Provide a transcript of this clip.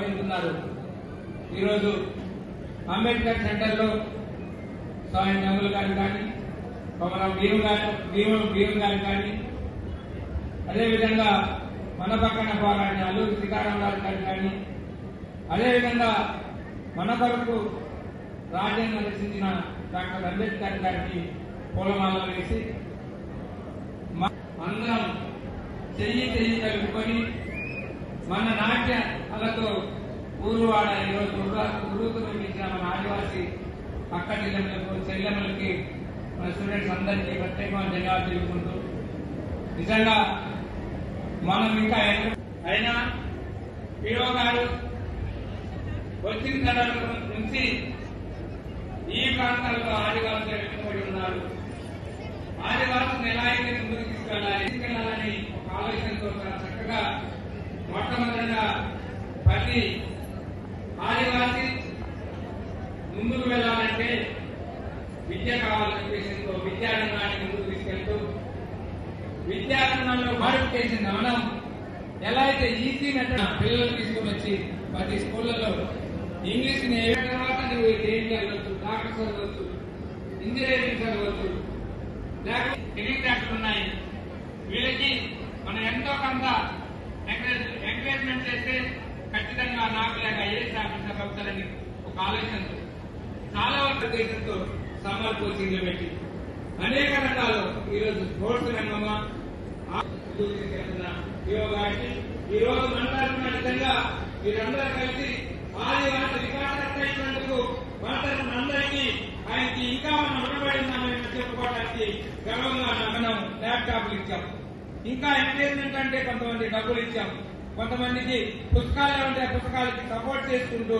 భావిస్తున్నారు. ఈరోజు అంబేద్కర్ సెంటర్లో స్వామి నమ్ములు గారు కానీ, కొమరం భీము గారు కానీ, అదేవిధంగా మన పక్కన పోరాడిన అల్లూరి సీతారామరాజు గారు కానీ, అదేవిధంగా మన కొరకు రాజ్యాంగం రచించిన డాక్టర్ అంబేద్కర్ గారికి పూలమాల వేసి అందరం చెయ్యి కలుపుకొని మన నాట్యాలతో ఊరువాడ ఈరోజు ఉరుకునించిన మన ఆదివాసీ అక్క చెల్లెమ్మలకి మన స్టూడెంట్స్ అందరికీ ప్రత్యేకమైన ధన్యవాదాలు తెలుపుకుంటూ, నిజంగా మనం ఇంకా అయినా హీరో గారు వచ్చిన తరాల నుంచి ఈ ప్రాంతాల్లో ఆదివాసులు వెనుకబడి ఉన్నారు. ఆదివాసులను ఎలా అయితే ముందుకు తీసుకెళ్లాలని ఒక ఆలోచనతో చక్కగా మొట్టమొదటిగా ప్రతి ఆదివాసి ముందుకు వెళ్లాలంటే విద్య కావాలనే ఉద్దేశంతో విద్యారంగాన్ని ముందుకు తీసుకెళ్తూ విద్యారంగంలో మార్పు చేసిన మనం ఎలా అయితే ఈజీ మెథడ్ పిల్లలు తీసుకుని వచ్చి ప్రతి స్కూళ్లలో ఇంగ్లీష్ తర్వాత నువ్వు ఏం చదవచ్చు, డాక్టర్ చదవచ్చు, ఇంజనీరింగ్ చదవచ్చు, లేకపోతే ఎన్ని క్లాసులు ఉన్నాయి. వీళ్ళకి మనం ఎంతో కొంత ఎంకరేజ్మెంట్ చేస్తే ఖచ్చితంగా నాకు లేక ఐఏఎస్ ఆఫీసర్ అవుతారని ఒక ఆలోచనతో చాలా వరకు దేశంతో సమ్మర్ కోచింగ్లు పెట్టి అనేక రంగాల్లో ఈరోజు స్పోర్ట్స్ రంగంగా గారికి ఈరోజు మాట్లాడుతున్న విధంగా మీరందరూ కలిసి ఆదివాసి వికాసందుకు అందరికీ ఆయనకి ఇంకా మనం రుణపడిందని చెప్పుకోవడానికి గర్వంగా మనం ల్యాప్టాప్లు ఇచ్చాం. ఇంకా ఎంకరేజ్మెంట్ అంటే కొంతమంది డబ్బులు ఇచ్చాం, కొంతమందికి పుస్తకాలు ఉంటే పుస్తకాలకి సపోర్ట్ చేసుకుంటూ